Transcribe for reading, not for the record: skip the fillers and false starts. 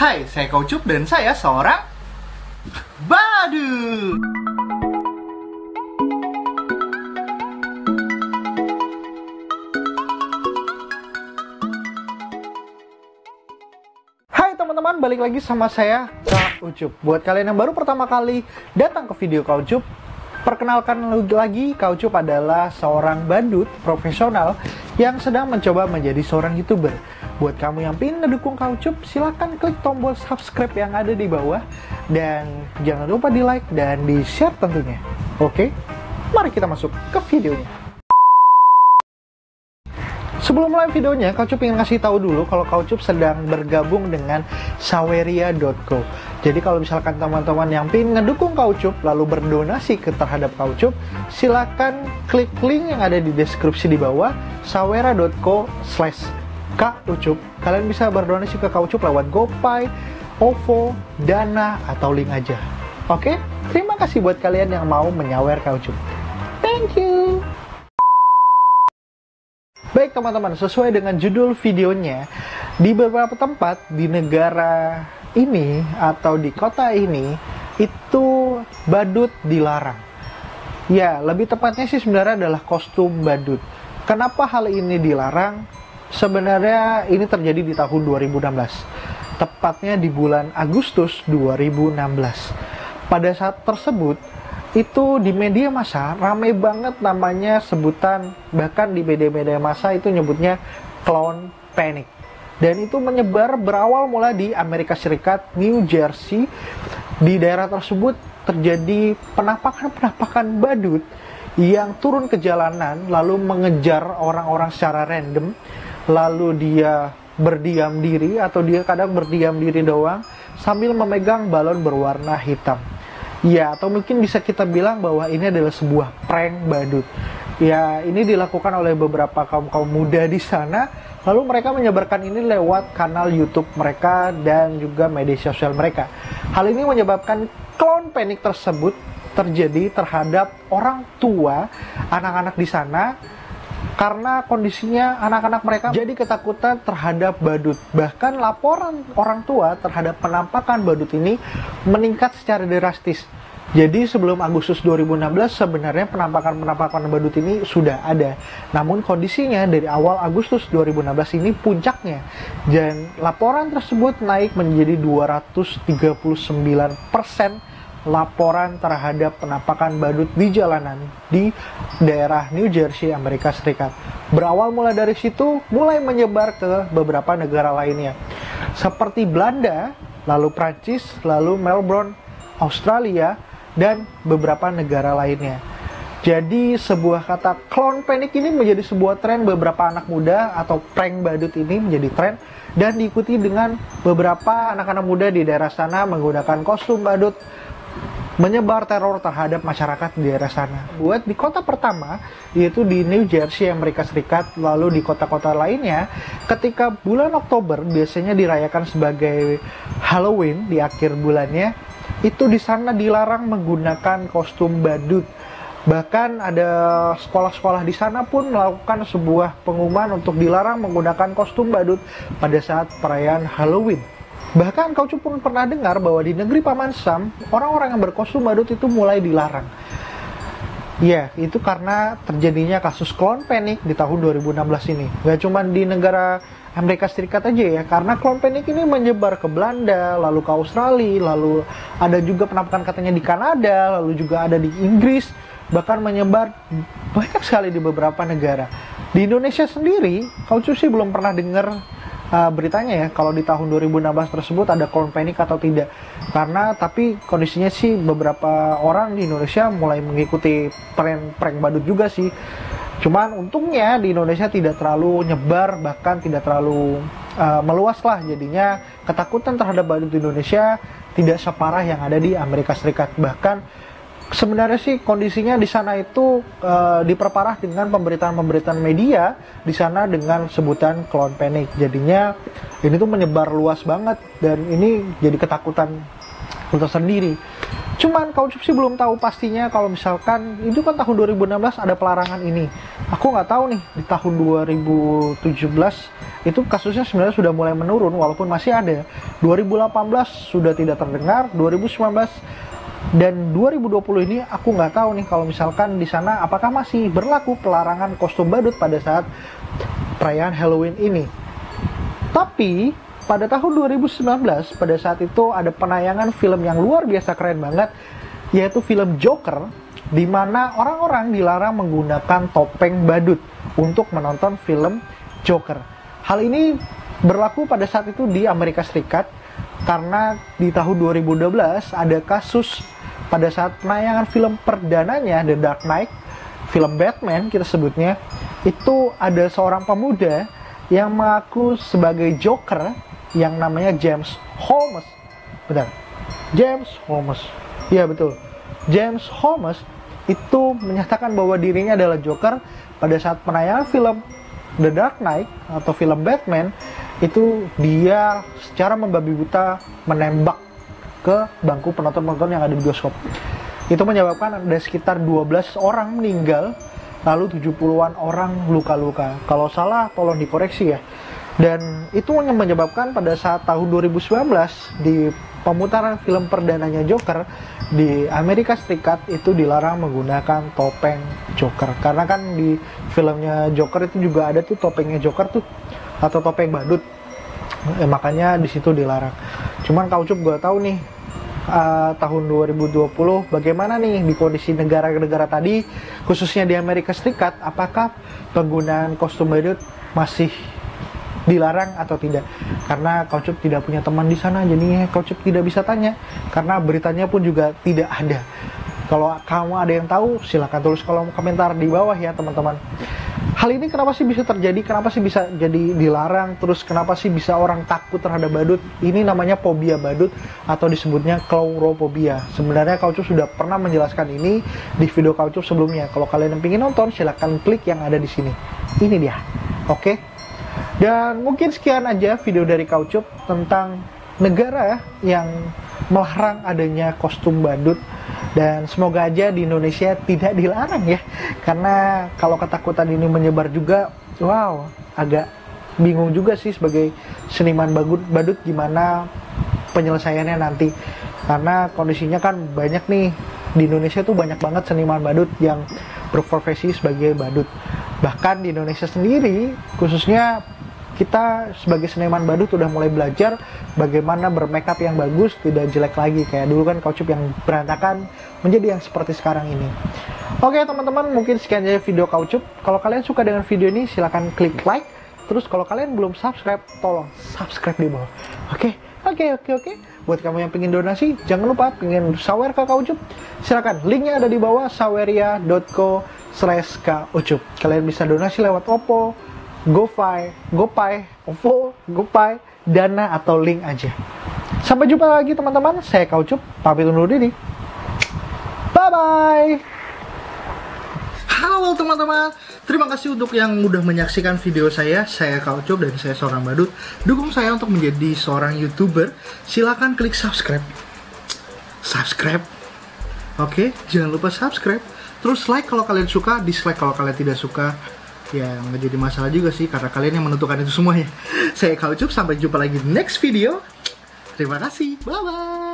Hai, saya Kaucup dan saya seorang badut. Hai teman-teman, balik lagi sama saya, Kaucup. Buat kalian yang baru pertama kali datang ke video Kaucup, perkenalkan lagi, Kaucup adalah seorang badut profesional yang sedang mencoba menjadi seorang YouTuber. Buat kamu yang ingin ngedukung Kaucup, silahkan klik tombol subscribe yang ada di bawah. Dan jangan lupa di like dan di share tentunya. Oke, mari kita masuk ke videonya. Sebelum mulai videonya, Kaucup ingin ngasih tahu dulu kalau Kaucup sedang bergabung dengan Saweria.co. Jadi kalau misalkan teman-teman yang ingin ngedukung Kaucup lalu berdonasi terhadap Kaucup, silakan klik link yang ada di deskripsi di bawah, saweria.co/Kaucup. Kalian bisa berdonasi ke Kaucup lewat GoPay, OVO, Dana, atau link aja. Oke, terima kasih buat kalian yang mau menyawer Kaucup. Thank you. Baik teman-teman, sesuai dengan judul videonya, di beberapa tempat di negara ini atau di kota ini itu badut dilarang. Ya, lebih tepatnya sih sebenarnya adalah kostum badut. Kenapa hal ini dilarang? Sebenarnya ini terjadi di tahun 2016, tepatnya di bulan Agustus 2016. Pada saat tersebut, itu di media massa ramai banget namanya sebutan, bahkan di media massa itu nyebutnya clown panic. Dan itu menyebar berawal mulai di Amerika Serikat, New Jersey. Di daerah tersebut terjadi penampakan badut yang turun ke jalanan lalu mengejar orang-orang secara random. Lalu dia berdiam diri atau dia kadang berdiam diri doang sambil memegang balon berwarna hitam. Ya, atau mungkin bisa kita bilang bahwa ini adalah sebuah prank badut. Ya, ini dilakukan oleh beberapa kaum muda di sana. Lalu mereka menyebarkan ini lewat kanal YouTube mereka dan juga media sosial mereka. Hal ini menyebabkan clown panic tersebut terjadi terhadap orang tua anak-anak di sana. Karena kondisinya anak-anak mereka jadi ketakutan terhadap badut. Bahkan laporan orang tua terhadap penampakan badut ini meningkat secara drastis. Jadi sebelum Agustus 2016 sebenarnya penampakan badut ini sudah ada. Namun kondisinya dari awal Agustus 2016 ini puncaknya. Dan laporan tersebut naik menjadi 239% laporan terhadap penampakan badut di jalanan di daerah New Jersey, Amerika Serikat. Berawal mulai dari situ, mulai menyebar ke beberapa negara lainnya, seperti Belanda, lalu Prancis, lalu Melbourne, Australia, dan beberapa negara lainnya. Jadi sebuah kata clown panic ini menjadi sebuah tren beberapa anak muda atau prank badut ini menjadi tren dan diikuti dengan beberapa anak-anak muda di daerah sana menggunakan kostum badut menyebar teror terhadap masyarakat di daerah sana. Buat di kota pertama, yaitu di New Jersey, Amerika Serikat, lalu di kota-kota lainnya, ketika bulan Oktober biasanya dirayakan sebagai Halloween di akhir bulannya, itu di sana dilarang menggunakan kostum badut. Bahkan ada sekolah-sekolah di sana pun melakukan sebuah pengumuman untuk dilarang menggunakan kostum badut pada saat perayaan Halloween. Bahkan Kaucup pun pernah dengar bahwa di negeri Paman Sam, orang-orang yang berkostum badut itu mulai dilarang. Ya, itu karena terjadinya kasus clown panic di tahun 2016 ini. Gak cuma di negara Amerika Serikat aja ya, karena clown panic ini menyebar ke Belanda, lalu ke Australia, lalu ada juga penampakan katanya di Kanada, lalu juga ada di Inggris, bahkan menyebar banyak sekali di beberapa negara. Di Indonesia sendiri, Kaucup sih belum pernah dengar beritanya ya kalau di tahun 2016 tersebut ada clown panic atau tidak, karena tapi kondisinya sih beberapa orang di Indonesia mulai mengikuti prank badut juga sih. Cuman untungnya di Indonesia tidak terlalu nyebar, bahkan tidak terlalu meluas lah, jadinya ketakutan terhadap badut di Indonesia tidak separah yang ada di Amerika Serikat. Bahkan sebenarnya sih kondisinya di sana itu diperparah dengan pemberitaan media di sana dengan sebutan clown panic. Jadinya ini tuh menyebar luas banget dan ini jadi ketakutan tersendiri. Cuman Kaucup sih belum tahu pastinya kalau misalkan itu kan tahun 2016 ada pelarangan ini. Aku nggak tahu nih di tahun 2017 itu kasusnya sebenarnya sudah mulai menurun walaupun masih ada. 2018 sudah tidak terdengar, 2019 dan 2020 ini aku nggak tahu nih kalau misalkan di sana apakah masih berlaku pelarangan kostum badut pada saat perayaan Halloween ini. Tapi pada tahun 2019 pada saat itu ada penayangan film yang luar biasa keren banget, yaitu film Joker, di mana orang-orang dilarang menggunakan topeng badut untuk menonton film Joker. Hal ini berlaku pada saat itu di Amerika Serikat karena di tahun 2012 ada kasus pada saat penayangan film perdananya The Dark Knight, film Batman kita sebutnya, itu ada seorang pemuda yang mengaku sebagai Joker yang namanya James Holmes. Benar, James Holmes. Iya betul, James Holmes itu menyatakan bahwa dirinya adalah Joker pada saat penayangan film The Dark Knight atau film Batman. Itu dia secara membabi buta menembak ke bangku penonton-penonton yang ada di bioskop. Itu menyebabkan ada sekitar 12 orang meninggal, lalu 70-an orang luka-luka. Kalau salah tolong dikoreksi ya. Dan itu yang menyebabkan pada saat tahun 2019 di pemutaran film perdananya Joker di Amerika Serikat itu dilarang menggunakan topeng Joker. Karena kan di filmnya Joker itu juga ada tuh topengnya Joker tuh, atau topeng badut. Makanya di situ dilarang. Cuman Kaucup gue tahu nih tahun 2020 bagaimana nih di kondisi negara-negara tadi, khususnya di Amerika Serikat, apakah penggunaan kostum badut masih dilarang atau tidak? Karena Kaucup tidak punya teman di sana, jadi Kaucup tidak bisa tanya karena beritanya pun juga tidak ada. Kalau kamu ada yang tahu, silahkan tulis kolom komentar di bawah ya teman-teman. Hal ini kenapa sih bisa terjadi? Kenapa sih bisa jadi dilarang? Terus kenapa sih bisa orang takut terhadap badut? Ini namanya fobia badut atau disebutnya claustrophobia. Sebenarnya Kaucup sudah pernah menjelaskan ini di video Kaucup sebelumnya. Kalau kalian yang ingin nonton, silahkan klik yang ada di sini. Ini dia. Oke? Dan mungkin sekian aja video dari Kaucup tentang negara yang melarang adanya kostum badut. Dan semoga aja di Indonesia tidak dilarang ya. Karena kalau ketakutan ini menyebar juga, wow, agak bingung juga sih sebagai seniman badut gimana penyelesaiannya nanti. Karena kondisinya kan banyak nih, di Indonesia tuh banyak banget seniman badut yang berprofesi sebagai badut. Bahkan di Indonesia sendiri, khususnya kita sebagai seniman badut udah mulai belajar bagaimana bermakeup yang bagus, tidak jelek lagi kayak dulu kan Kaucup yang berantakan menjadi yang seperti sekarang ini. Oke teman-teman, mungkin sekian aja video Kaucup. Kalau kalian suka dengan video ini silahkan klik like. Terus kalau kalian belum subscribe, tolong subscribe di bawah. Oke. Buat kamu yang pengen donasi, jangan lupa pengen sawer ke Kaucup, silahkan linknya ada di bawah, saweria.co/kaucup. Kalian bisa donasi lewat Oppo, GoPay, OVO, GoPay, Dana, atau link aja. Sampai jumpa lagi teman-teman, saya Kaucup, pamit undur diri. Bye-bye! Halo teman-teman, terima kasih untuk yang udah menyaksikan video saya Kaucup dan saya seorang badut. Dukung saya untuk menjadi seorang YouTuber, silahkan klik subscribe. Oke, jangan lupa subscribe. Terus like kalau kalian suka, dislike kalau kalian tidak suka. Ya nggak jadi masalah juga sih karena kalian yang menentukan itu semuanya. Saya Kaucup, sampai jumpa lagi di next video. Terima kasih, bye bye.